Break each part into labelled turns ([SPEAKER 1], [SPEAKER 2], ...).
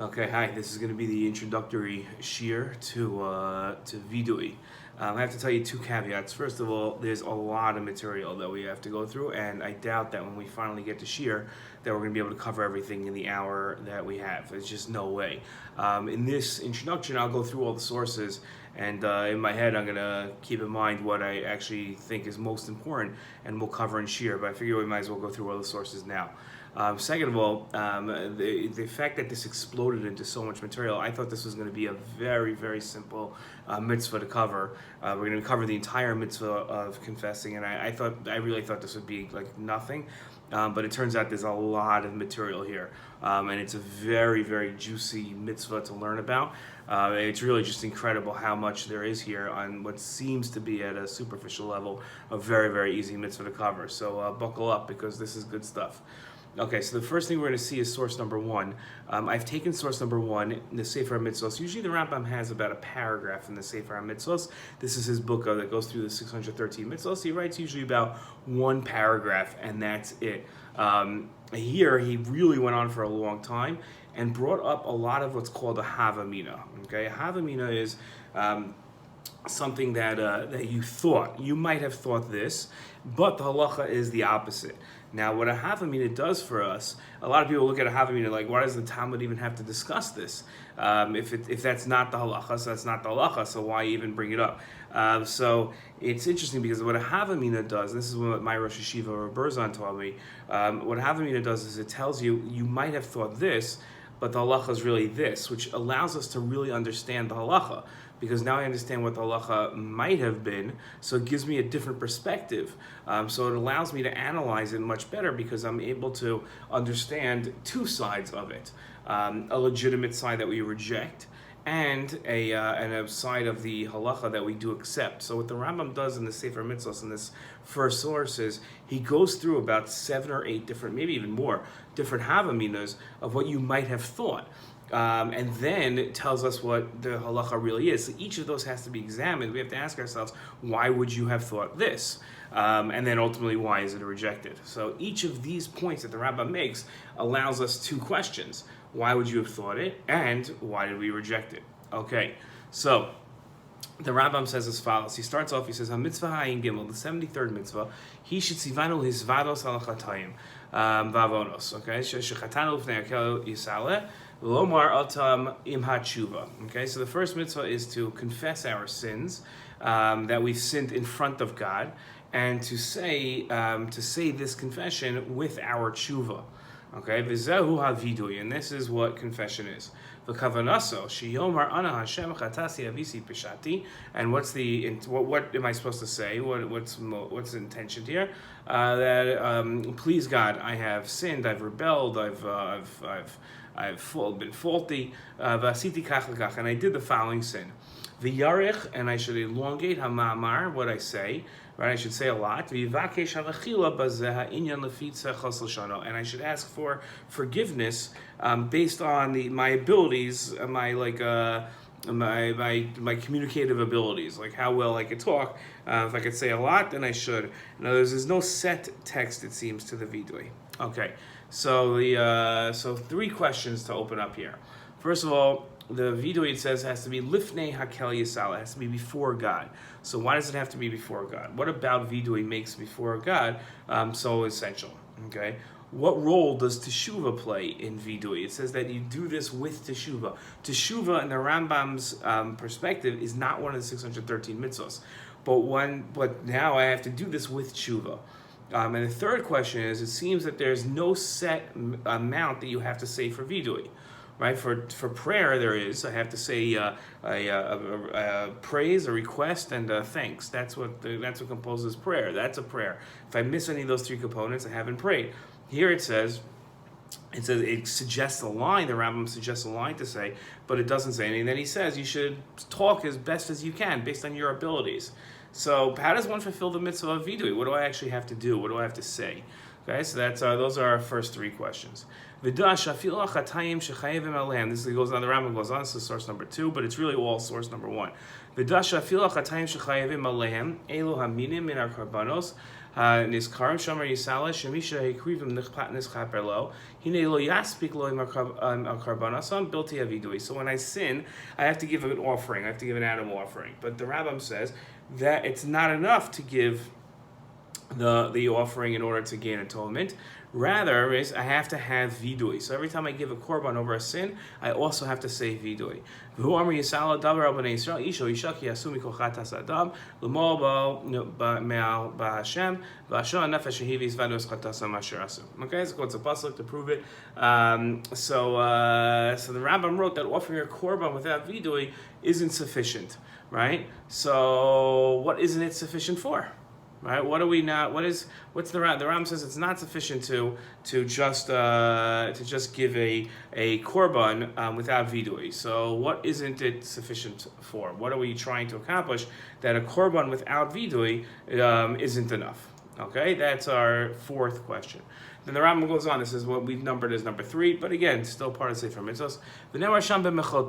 [SPEAKER 1] Okay, hi. This is going to be the introductory shiur to Viduy. I have to tell you two caveats. First of all, there's a lot of material that we have to go through, and I doubt that when we finally get to shiur, that we're going to be able to cover everything in the hour that we have. There's just no way. In this introduction, I'll go through all the sources, and in my head, I'm going to keep in mind what I actually think is most important, and we'll cover in shiur. But I figure we might as well go through all the sources now. Second of all, the fact that this exploded into so much material, I thought this was going to be a very, very simple mitzvah to cover. We're going to cover the entire mitzvah of confessing, and I really thought this would be like nothing. But it turns out there's a lot of material here, and it's a very, very juicy mitzvah to learn about. It's really just incredible how much there is here on what seems to be at a superficial level a very, very easy mitzvah to cover. So buckle up because this is good stuff. Okay, so the first thing we're going to see is source number one. I've taken source number one in the Sefer Mitzvos. Usually the Rambam has about a paragraph in the Sefer Mitzvos. This is his book that goes through the 613 mitzvos. He writes usually about one paragraph, and that's it. Here, he really went on for a long time and brought up a lot of what's called a havamina. Okay, a havamina is something that you might have thought this, but the halacha is the opposite. Now, what a havamina does for us, a lot of people look at a havamina like, why does the Talmud even have to discuss this? If that's not the halacha, so that's not the halacha, so why even bring it up? So it's interesting because what a havamina does, and this is what my Rosh Yeshiva Berzon taught me, what a havamina does is it tells you, you might have thought this, but the halacha is really this, which allows us to really understand the halacha. Because now I understand what the halacha might have been, so it gives me a different perspective. So it allows me to analyze it much better because I'm able to understand two sides of it. A legitimate side that we reject, and a side of the halacha that we do accept. So what the Rambam does in the Sefer Mitzvos in this first source is he goes through about 7 or 8 different, maybe even more, different havaminas of what you might have thought. And then it tells us what the halacha really is. So each of those has to be examined. We have to ask ourselves, why would you have thought this? And then ultimately, why is it rejected? So each of these points that the Rambam makes allows us 2 questions. Why would you have thought it? And why did we reject it? Okay, so the Rambam says as follows. He starts off, he says, mitzvah ha'in gimel, the 73rd mitzvah, he should sivanu his vados halachatayim, vavonos, okay? Shechatanu l'fnei hakel yisaleh, Lomar atam im teshuva. Okay, so the first mitzvah is to confess our sins that we've sinned in front of God, and to say this confession with our teshuva. Okay, v'zehu haviduy, and this is what confession is. V'kavanaso sheyomar ana Hashem chatasi avisi peshati, and what am I supposed to say? What's the intention here? That please God, I have sinned, I've rebelled, I've been faulty, v'asiti kach l'kach, and I did the following sin. V'yarich, and I should elongate hamamar, what I say, right? I should say a lot. V'yivakesh halachila bazeh ha'inyan lefitza chos l'shano, and I should ask for forgiveness based on my abilities, my communicative abilities, like how well I could talk. If I could say a lot, then I should. In other words, there's no set text, it seems, to the Viduy. Okay, so 3 questions to open up here. First of all, the Viduy, it says, has to be lifnei hakel yisal, it has to be before God. So why does it have to be before God? What about Viduy makes before God so essential? Okay, what role does teshuva play in Viduy? It says that you do this with teshuva. Teshuva, in the Rambam's perspective, is not one of the 613 mitzvos. But now I have to do this with teshuva. And the third question is, it seems that there's no set amount that you have to say for Viduy. Right, for prayer there is. I have to say a praise, a request, and a thanks. That's what composes prayer. That's a prayer. If I miss any of those 3 components, I haven't prayed. Here it suggests a line. The Rambam suggests a line to say, but it doesn't say anything. Then he says you should talk as best as you can based on your abilities. So how does one fulfill the mitzvah of Viduy? What do I actually have to do? What do I have to say? Okay, so those are our first 3 questions. This goes on, the Rambam goes on, this is source number 2, but it's really all source number 1. Nizkarim Shomer Yisala Shemisha Hekrivam Nizchaper Lo Hine Lo Yaspik Lo Karbanasam Bilti Viduy. So when I sin, I have to give an offering. I have to give an animal offering. But the Rambam says that it's not enough to give the offering in order to gain atonement. Rather, is I have to have viduy. So every time I give a korban over a sin, I also have to say viduy. Okay, so it's a pasuk to prove it. So the Rambam wrote that offering a korban without viduy isn't sufficient, right? So what isn't it sufficient for? Right? What are we not? What's the Ram? The Ram says it's not sufficient to just give a korban without viduy. So what isn't it sufficient for? What are we trying to accomplish that a korban without viduy isn't enough? Okay, that's our fourth question. Then the Rambam goes on. This is what we've numbered as number 3, but again, still part of Sefer Mitzvos.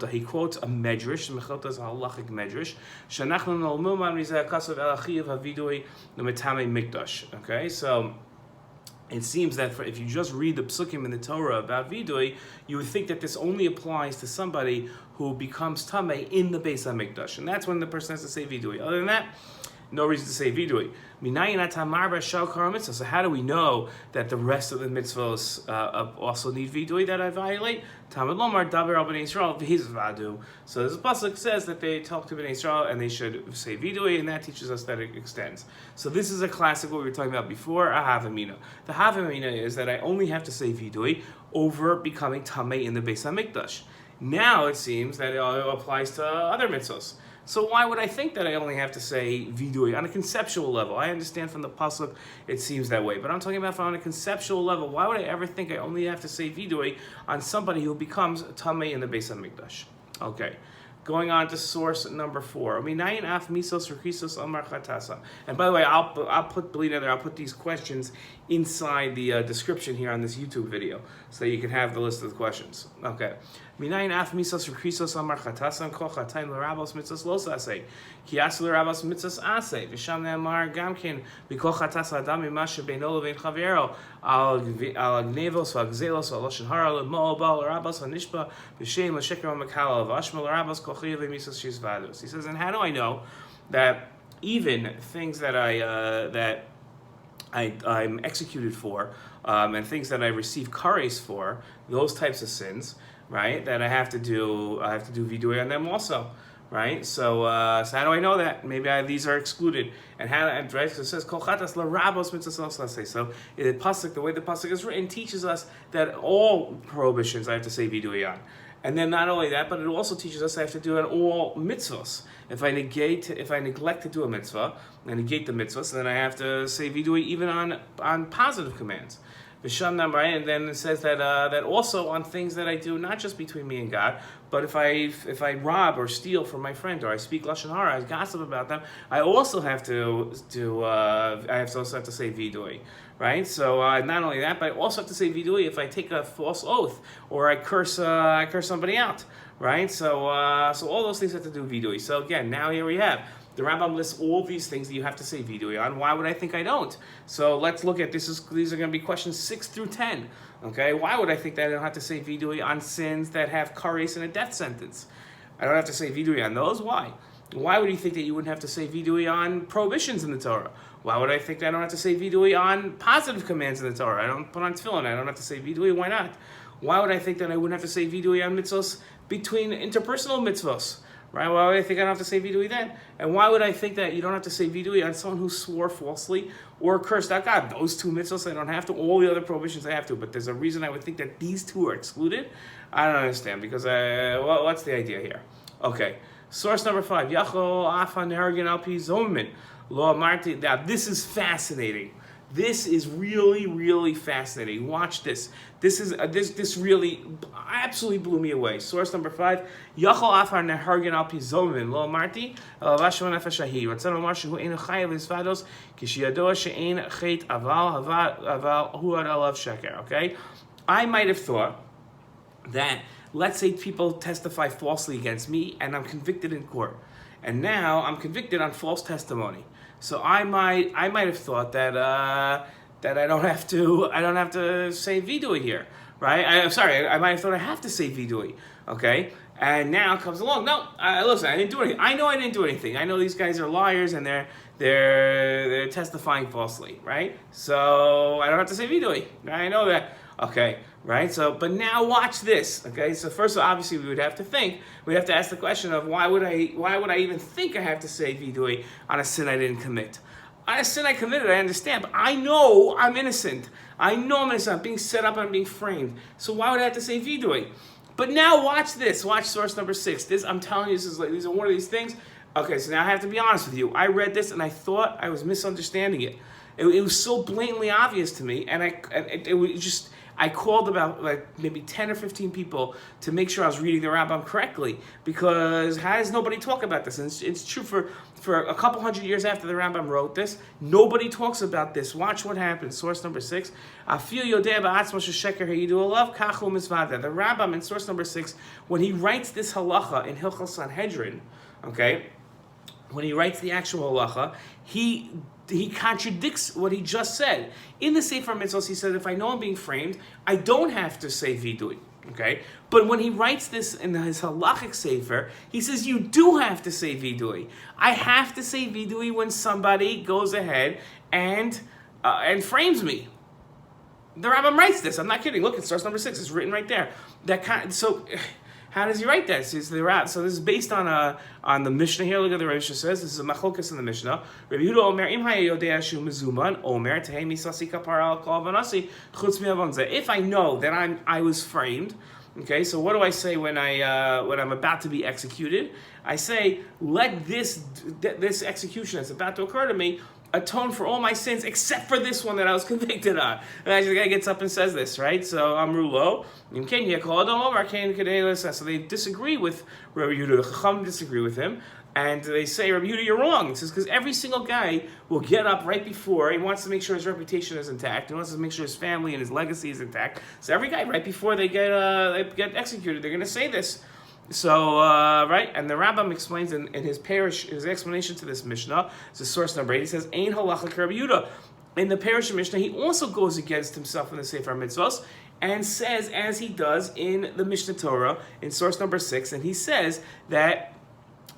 [SPEAKER 1] He quotes a medrash. Mechilta is a halachic medrash. Shanachnu nolmu man rizeh kasav elachiv haviduy metamieh mikdash. Okay, so it seems that if you just read the psukim in the Torah about viduy, you would think that this only applies to somebody who becomes tameh in the Beis HaMikdash, and that's when the person has to say viduy. Other than that, no reason to say viduy. So how do we know that the rest of the mitzvos also need viduy that I violate? So this pasuk says that they talk to Bnei Israel and they should say viduy, and that teaches us that it extends. So this is a classic what we were talking about before, a havamina. The havamina is that I only have to say viduy over becoming tamei in the Beis HaMikdash. Now it seems that it applies to other mitzvos. So why would I think that I only have to say viduy on a conceptual level? I understand from the pasuk it seems that way, but I'm talking about on a conceptual level. Why would I ever think I only have to say viduy on somebody who becomes tamei in the Beis HaMikdash? Okay. Going on to source number 4. And by the way, I'll put these questions inside the description here on this YouTube video, so that you can have the list of the questions. Okay. He says, and how do I know that even things that I'm executed for, and things that I receive kares for, those types of sins, right? That I have to do viduy on them also, right? So how do I know that? Maybe these are excluded. And how? Right? So it says kol chatas l'rabos mitzvos. So the pasuk, the way the pasuk is written, teaches us that all prohibitions I have to say viduy on. And then not only that, but it also teaches us I have to do it on all mitzvos. If I neglect to do a mitzvah, I negate the mitzvahs, then I have to say viduy even on positive commands. And then it says that also on things that I do, not just between me and God, but if I rob or steal from my friend, or I speak lashon hara, I gossip about them, I also have to say viduy, right? So not only that, but I also have to say viduy if I take a false oath or I curse somebody out, right? So all those things have to do viduy. So again, now here we have. The Rambam lists all these things that you have to say viduy on. Why would I think I don't? So let's look at this. These are going to be questions 6 through 10. Okay, why would I think that I don't have to say viduy on sins that have kares and a death sentence? I don't have to say viduy on those. Why? Why would you think that you wouldn't have to say viduy on prohibitions in the Torah? Why would I think that I don't have to say viduy on positive commands in the Torah? I don't put on tefillin. I don't have to say viduy. Why not? Why would I think that I wouldn't have to say viduy on mitzvos between interpersonal mitzvos? Right? Why would I think I don't have to say viduy then? And why would I think that you don't have to say viduy on someone who swore falsely or cursed out God? Those 2 mitzvahs I don't have to. All the other prohibitions I have to. But there's a reason I would think that these 2 are excluded. I don't understand, because what's the idea here? Okay. Source number 5. Yachol afan hergen al pi zomin lo amarti. Now this is fascinating. This is really, really fascinating. Watch this. This really absolutely blew me away. Source number 5. Yachol afar nehargen al pi zomin lo amarti vashon nefesh ahi. Ratzon omar shehu ein chayav lisvados kishiyadoa she'ein chet aval hu ad alav sheker. Okay, I might have thought that, let's say people testify falsely against me and I'm convicted in court. and now I'm convicted on false testimony. So I might have thought that that I don't have to say Viduy here, right? I might have thought I have to say Viduy, okay? And now comes along. No, listen, I didn't do anything. I know I didn't do anything. I know these guys are liars and they're testifying falsely, right? So I don't have to say Viduy. I know that. Okay, right? So, but now watch this. Okay, so first of all, obviously we'd have to ask the question of why would I even think I have to say Viduy on a sin I didn't commit? On a sin I committed, I understand, but I know I'm innocent. I know I'm innocent. I'm being set up and I'm being framed. So why would I have to say Viduy? But now watch this. Watch source number 6. This, I'm telling you, these are one of these things. Okay, so now I have to be honest with you. I read this and I thought I was misunderstanding it. It was so blatantly obvious to me, and it was just. I called about like maybe 10 or 15 people to make sure I was reading the Rambam correctly, because how does nobody talk about this? And it's true for a couple hundred years after the Rambam wrote this, nobody talks about this. Watch what happens. Source number 6. The Rambam in source number 6, when he writes this halacha in Hilchos Sanhedrin, okay, when he writes the actual halacha, he contradicts what he just said. In the Sefer Mitzvos, he said, if I know I'm being framed, I don't have to say Viduy. Okay? But when he writes this in his halachic Sefer, he says, you do have to say Viduy. I have to say Viduy when somebody goes ahead and frames me. The Rambam writes this. I'm not kidding. Look at source number 6. It's written right there. So how does he write that? So this is based on the Mishnah here. Look at the Mishnah says. This is a machlokas in the Mishnah. Rabbi Yehuda Omer, Im hayodea shu mezuman, Omer tehei misasi kapara al kol vanasi chutz mi'avonzeh. If I know that I was framed, okay. So what do I say when I'm about to be executed? I say, let this execution that's about to occur to me atone for all my sins except for this one that I was convicted on. And actually the guy gets up and says this, right? So Amrulo, so they disagree with Rabbi Yehuda. The Chacham disagree with him, and they say, Rabbi Yehuda, you're wrong. It says because every single guy will get up right before he wants to make sure his reputation is intact. He wants to make sure his family and his legacy is intact. So every guy right before they get executed, they're going to say this. So, right, and the Rambam explains in his explanation to this Mishnah, it's a source number 8, he says, Ein halacha Rabbi Yehuda. In the Parish Mishnah, he also goes against himself in the Sefer Mitzvos, and says, as he does in the Mishnah Torah, in source number 6, and he says that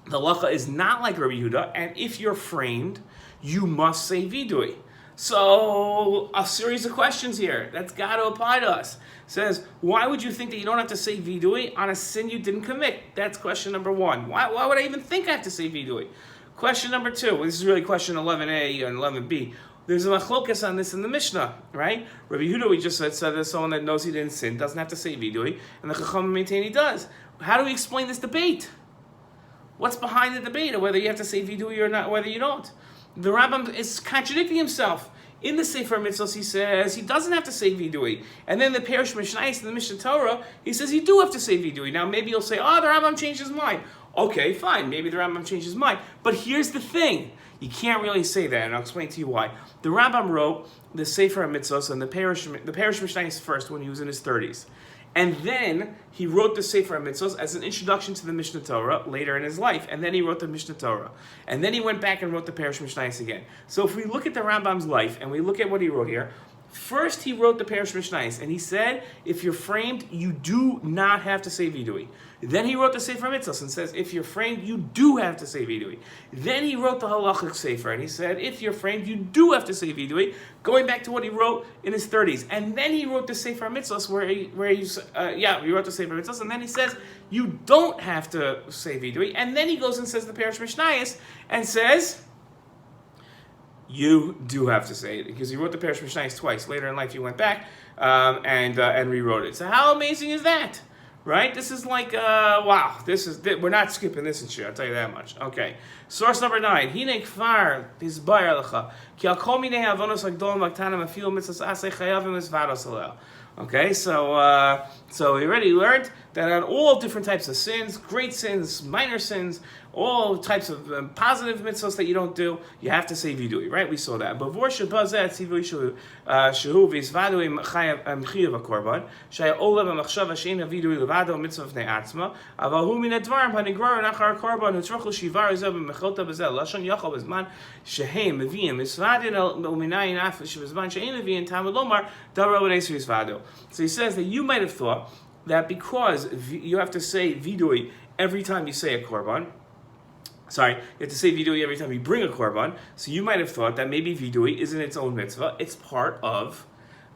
[SPEAKER 1] the halacha is not like Rabbi Yehuda, and if you're framed, you must say Viduy. So, a series of questions here that's got to apply to us. Says, why would you think that you don't have to say Viduy on a sin you didn't commit? That's question number 1. Why would I even think I have to say Viduy? Question number 2, this is really question 11a and 11b. There's a machlokas on this in the Mishnah, right? Rabbi Yehuda, we just said that someone that knows he didn't sin doesn't have to say Viduy, and the Chacham maintain he does. How do we explain this debate? What's behind the debate of whether you have to say Viduy or not, whether you don't? The Rambam is contradicting himself. In the Sefer Mitzvos, he says he doesn't have to say Viduy. And then the Parish Mishnayos in the Mishnah Torah, he says you do have to say Viduy. Now maybe you'll say, the Rambam changed his mind. Okay, fine, maybe the Rambam changed his mind. But here's the thing. You can't really say that, and I'll explain to you why. The Rambam wrote the Sefer Mitzvos and the Parish Mishnayos first when he was in his 30s. And then he wrote the Sefer Mitzvos as an introduction to the Mishnah Torah later in his life. And then he wrote the Mishnah Torah. And then he went back and wrote the Parish Mishnayos again. So if we look at the Rambam's life and we look at what he wrote here, first he wrote the Parish Mishnayos. And he said, if you're framed, you do not have to say Viduy. Then he wrote the Sefer Mitzvos and says, if you're framed, you do have to say Viduy. Then he wrote the Halachic Sefer and he said, if you're framed, you do have to say Viduy, going back to what he wrote in his 30s. And then he wrote the Sefer Mitzvos he wrote the Sefer Mitzvos, and then he says, you don't have to say Viduy. And then he goes and says the Parish Mishnayos and says, you do have to say it, because he wrote the Parish Mishnayos twice. Later in life, he went back and rewrote it. So how amazing is that? Right? This is like, wow. We're not skipping this in Shiur, I'll tell you that much. Okay. Source number 9. Hine kfar tizbayar lecha ki al kol minei avonos hagdolim v'aktanim afilu mitzvos aseh chayavim esvados alel. Okay, so So we already learned that on all different types of sins, great sins, minor sins, all types of positive mitzvos that you don't do, you have to say Viduy, right? We saw that. But Vor Shabazet, Tzivui Shehu Vizvadu Mchiyav Korban, Shaya Olav Machshava Shein Viduy Levado Mitzvah Vnei Atzma, Avahu Min Advarim Hanigrar Nachar Korban Utzrochu Shivar Izav Mechota Bezel Lashon Yachal Bezman Shehem Meviyim Isvadin Uminayin Af Shebezman Shein Meviyim Tamid Lomar Daro V'Nesu Isvadu. So he says that you might have thought that because you have to say Viduy every time you say a korban. Sorry, you have to say Viduy every time you bring a korban. So you might have thought that maybe Viduy isn't its own mitzvah. It's part of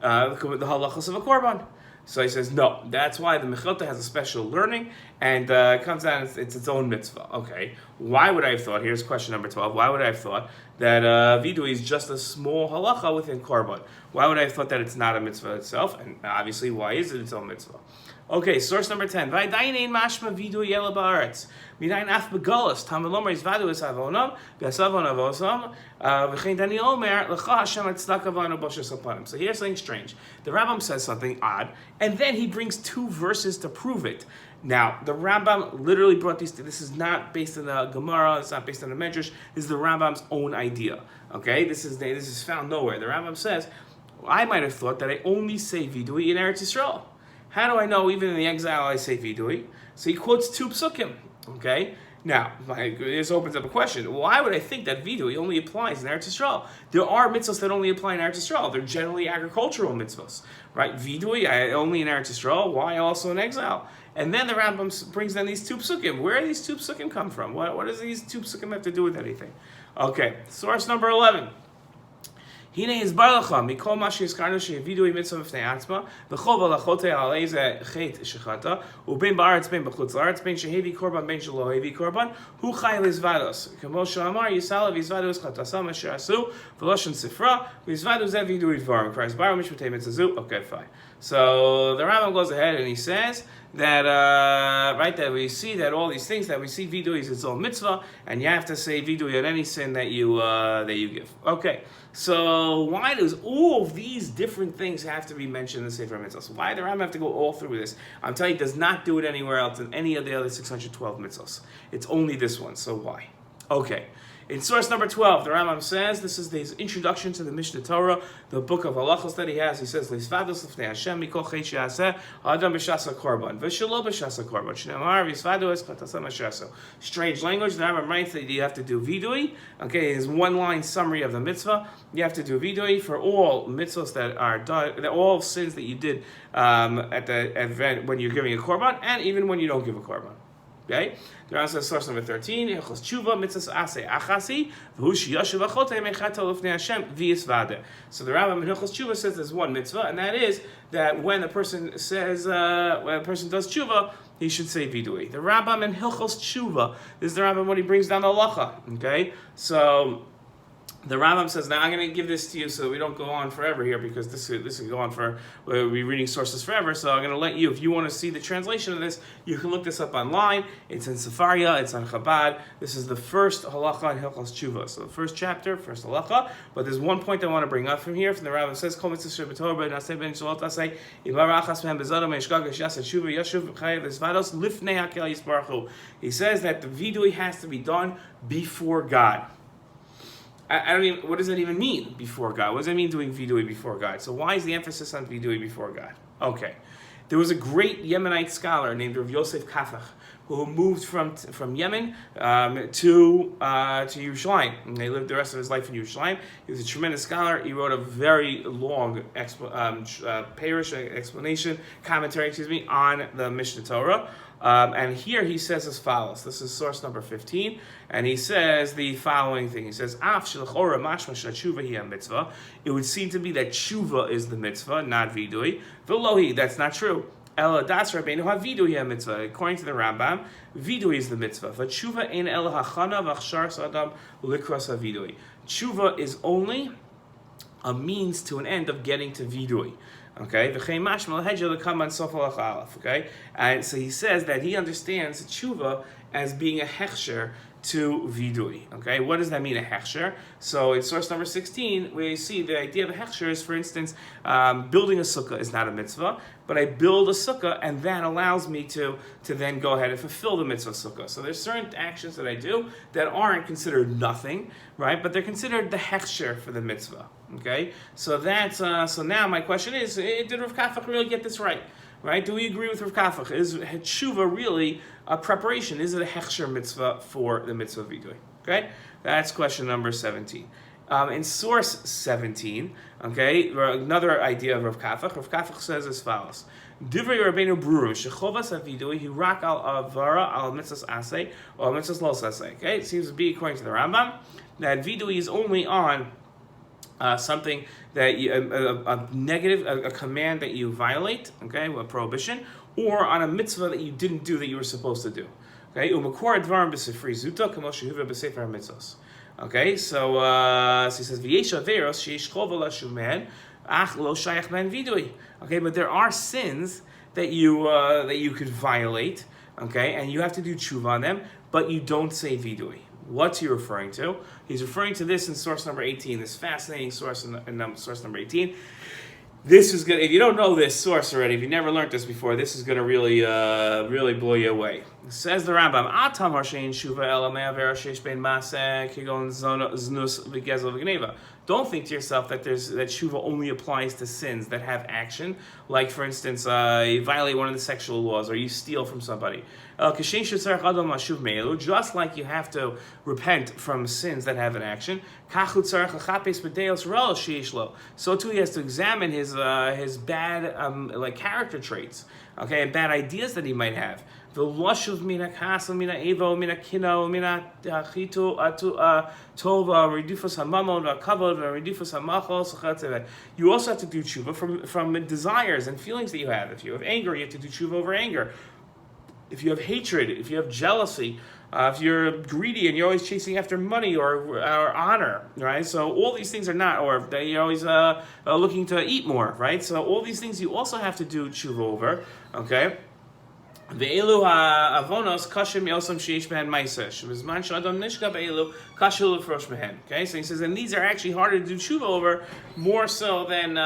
[SPEAKER 1] the halachas of a korban. So he says, no, that's why the mechilta has a special learning, and it comes out, it's its own mitzvah. Okay, why would I have thought, here's question number 12, why would I have thought that Viduy is just a small halacha within korban? Why would I have thought that it's not a mitzvah itself? And obviously, why is it its own mitzvah? Okay, source number 10. V'adayin mashma Viduy yela ba'aretz. Midayin af begalus. Talmud lomer is vadu es avonam, v'asavon avosam, v'chein Daniel omer, l'cha Hashem atzdak avonu b'shas apanim. So here's something strange. The Rambam says something odd, and then he brings two verses to prove it. Now, the Rambam literally brought these. This is not based on the Gemara. It's not based on the Medrash. This is the Rambam's own idea. Okay, this is found nowhere. The Rambam says, I might have thought that I only say Viduy in Eretz Yisrael. How do I know even in the exile I say Viduy? So he quotes two psukim. Okay. Now, this opens up a question. Why would I think that Viduy only applies in Eretz Yisrael? There are mitzvos that only apply in Eretz Yisrael. They're generally agricultural mitzvos, right? Viduy only in Eretz Yisrael. Why also in exile? And then the Rambam brings down these two psukim. Where do these two psukim come from? What does these two psukim have to do with anything? Okay, source number 11. Hine yizbar lecha mikol ma she'izkarnu she'viduy mitzvah b'fnei atzma v'chol v'lachotei al eize chet shechata u'bein ba'aretz bein b'chutz la'aretz bein shehevi korban bein shelo hevi korban hu chay lizvados kamo she'amar yisalav yizvados chatasam asher asu v'loshen sifra v'yizvados ze viduy dvarim Christ bar mishpatei mitzazu. Okay, fine. So the Rambam goes ahead and he says that that we see that all these things that we see Viduy is its own mitzvah, and you have to say Viduy on any sin that you give. Okay, so why does all of these different things have to be mentioned in the Sefer Mitzvos? Why does the Rambam have to go all through this? I'm telling you, it does not do it anywhere else in any of the other 612 mitzvos. It's only this one. So why? Okay. In source number 12, the Rambam says, this is his introduction to the Mishnah Torah, the book of halachos that he has. He says, "Leisvados lifnei Hashem mikol chet she'aseh adam b'shasa korban v'shelo b'shasa korban shneimar v'yisvados chatasam asher." Strange language. The Rambam writes that you have to do Viduy. Okay, his one-line summary of the mitzvah. You have to do Viduy for all mitzvos that are done, all sins that you did at the event when you're giving a korban, and even when you don't give a korban. Okay, the Rambam says source number 13. Hilchos teshuva mitzvos aseh achasi v'hu sheyashuv achotei mechata lifnei Hashem v'yisvadeh. So the Rambam in Hilchos teshuva says there's one mitzvah, and that is that when a person says when a person does teshuva, he should say Viduy. The Rambam in Hilchos teshuva, this is the Rambam when he brings down the halacha. Okay, so the Rambam says, now I'm going to give this to you so we don't go on forever here, because this could go on for, we'll be reading sources forever, so I'm going to let you, if you want to see the translation of this, you can look this up online. It's in Sefaria, it's on Chabad. This is the first halacha in Hilchos teshuva. So the first chapter, first halacha, but there's one point I want to bring up from here, from the Rambam says, Kol mitzvah shebetorah b'naseh ben shalot aseh, ibar achas mehem bezadam me'eshgag v'shas teshuva yashuv v'chayev v'zvados lifnei hakel yisbarach hu. He says that the Viduy has to be done before God. I don't even, what does that even mean, before God? What does that mean, doing Viduy before God? So why is the emphasis on Viduy before God? Okay. There was a great Yemenite scholar named Rav Yosef Kafach who moved from Yemen to Yerushalayim. And he lived the rest of his life in Yerushalayim. He was a tremendous scholar. He wrote a very long commentary on the Mishnah Torah. And here he says as follows. This is source number 15, and he says the following thing. He says, "Af shelachora mashma teshuva hi mitzvah." It would seem to be that teshuva is the mitzvah, not Viduy. V'lohi, that's not true. Ela das rabbeinu ha-Viduy hi mitzvah. According to the Rambam, Viduy is the mitzvah. V'tshuva ein el hachana v'achshar sadam likras ha-Viduy. Teshuva is only a means to an end of getting to Viduy. Okay, okay, and so he says that he understands teshuva as being a hechsher to Viduy. Okay, what does that mean, a hechsher? So in source number 16, we see the idea of a hechsher is, for instance, building a sukkah is not a mitzvah, but I build a sukkah and that allows me to then go ahead and fulfill the mitzvah sukkah. So there's certain actions that I do that aren't considered nothing, right? But they're considered the hechsher for the mitzvah. Okay, so that's so now my question is, did Rav Kafach really get this right? Right? Do we agree with Rav Kafach? Is teshuva really a preparation? Is it a hechsher mitzvah for the mitzvah Viduy? Okay, that's question number 17. In source 17, okay, another idea of Rav Kafach. Rav Kafach says as follows: Divrei Rabbeinu Brurim shechovas Viduy hirak al avara al mitzvos asay or mitzvos los asay. Okay, it seems to be according to the Rambam that Viduy is only on something that a command that you violate, okay, a prohibition, or on a mitzvah that you didn't do that you were supposed to do. Okay, umakor advarim b'sifri zuta kamo shehuva b'sefer mitzvos. Okay, so he says v'yesh averos sheish chova l'shumen ach lo shayach ben Viduy. Okay, but there are sins that you could violate, okay, and you have to do teshuva on them, but you don't say Viduy. What's he referring to? He's referring to this in source number 18, this fascinating source in source number 18. This is good. If you don't know this source already, if you never learned this before, this is going to really blow you away. Says the Rambam, Atam harshein shuva ela me'aver sheish bein maseh kigon znus v'gezel v'gneva. Don't think to yourself that shuva only applies to sins that have action, like for instance, you violate one of the sexual laws or you steal from somebody. Just like you have to repent from sins that have an action, so too he has to examine his bad character traits, okay, and bad ideas that he might have. You also have to do teshuva from desires and feelings that you have. If you have anger, you have to do teshuva over anger. If you have hatred, if you have jealousy, if you're greedy and you're always chasing after money or honor, right? So all these things are not, or that you're always looking to eat more, right? So all these things you also have to do teshuva over, okay? Ve'elu ha'avonos kashim yosam sheish behen ma'aseh shebizman she'adam nishka be'elu kashil lefrosh behen. Okay, so he says, and these are actually harder to do teshuva over, more so than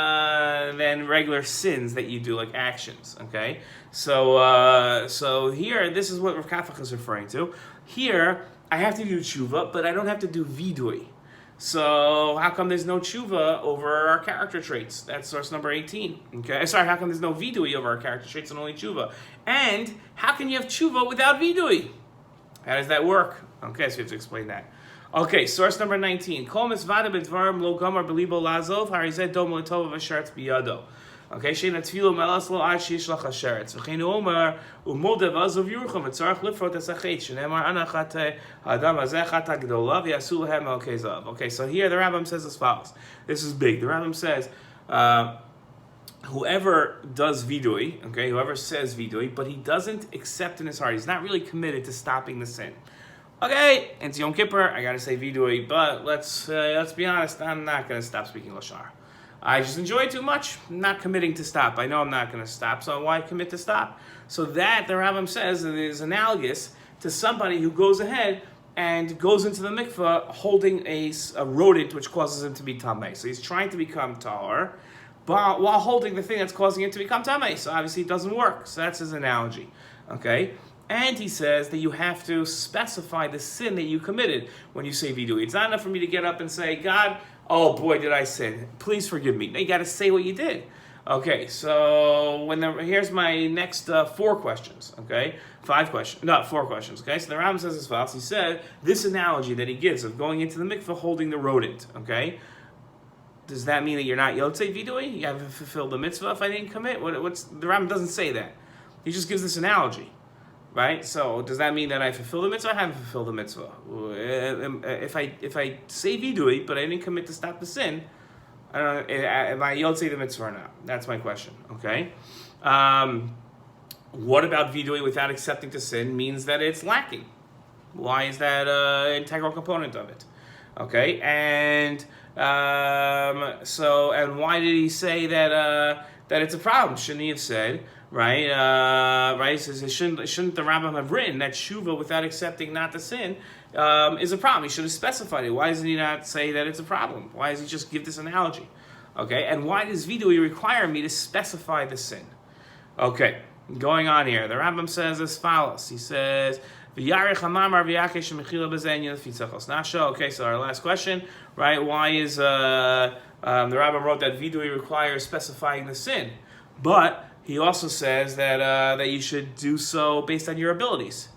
[SPEAKER 1] regular sins that you do, like actions. Okay, so here, this is what Rav Kafach is referring to. Here, I have to do teshuva, but I don't have to do Viduy. So how come there's no teshuva over our character traits? That's source number 18. Okay, sorry, how come there's no Viduy over our character traits and only teshuva? And how can you have teshuva without Viduy? How does that work? Okay, so you have to explain that. Okay, source number 19. Kol mitzvah b'dvarim lo gamar b'libo lazov harizeh dom l'tov v'sharetz biyado. Okay, shein atfilu melas lo ad sheishlach hasheretz. V'chein omer umodev azov yurcham v'tzarach lifrot esachet shenemar anachat adam azechat hagdola v'yasu lehem el kezav. Okay, so here the Rambam says as follows. This is big. The Rambam says, whoever does Viduy, okay, whoever says Viduy, but he doesn't accept in his heart, he's not really committed to stopping the sin. Okay, it's Yom Kippur, I gotta say Viduy, but let's be honest, I'm not gonna stop speaking Lashar. I just enjoy it too much. I'm not committing to stop. I know I'm not going to stop, so why commit to stop? So that, the Rambam says, is analogous to somebody who goes ahead and goes into the mikveh holding a rodent which causes him to be tameh. So he's trying to become tahor, but while holding the thing that's causing him to become tameh. So obviously it doesn't work. So that's his analogy. Okay? And he says that you have to specify the sin that you committed when you say Viduy. It's not enough for me to get up and say, God, oh boy, did I sin. Please forgive me. Now you got to say what you did. Okay, so here's my next 4 questions. Okay, 4 questions. Okay, so the Rambam says as follows. He said this analogy that he gives of going into the mikveh holding the rodent. Okay, does that mean that you're not yotzei Viduy? You haven't fulfilled the mitzvah if I didn't commit? The Rambam doesn't say that. He just gives this analogy. Right? So does that mean that I fulfill the mitzvah? I haven't fulfilled the mitzvah. If I say Viduy, but I didn't commit to stop the sin, I don't know, am I yotzei the mitzvah or not? That's my question. Okay. What about Viduy without accepting to sin means that it's lacking? Why is that an integral component of it? Okay. And why did he say that it's a problem? Shouldn't he have said, right? Right? He says, shouldn't the Rambam have written that teshuva without accepting not to sin is a problem? He should have specified it. Why does he not say that it's a problem? Why does he just give this analogy? Okay, and why does Viduy require me to specify the sin? Okay, going on here. The Rambam says as follows. He says, okay, so our last question, right? Why is the Rambam wrote that Viduy requires specifying the sin, but he also says that that you should do so based on your abilities,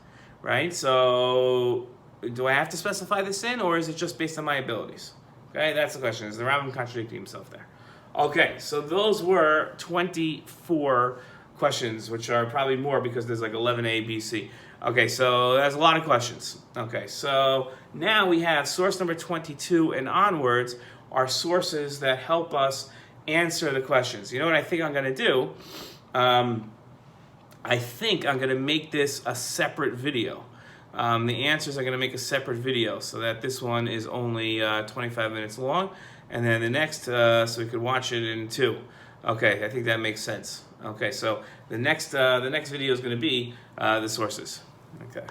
[SPEAKER 1] right? So, do I have to specify the sin, or is it just based on my abilities? Okay, that's the question. Is the Rambam contradicting himself there? Okay, so those were 24 questions, which are probably more because there's like 11A, B, C. Okay, so that's a lot of questions. Okay, so now we have source number 22 and onwards are sources that help us answer the questions. You know what I think I'm going to do? I think I'm going to make this a separate video. The answers I'm going to make a separate video so that this one is only 25 minutes long, and then the next, so we could watch it in 2. Okay, I think that makes sense. Okay, so the next video is going to be the sources. Okay.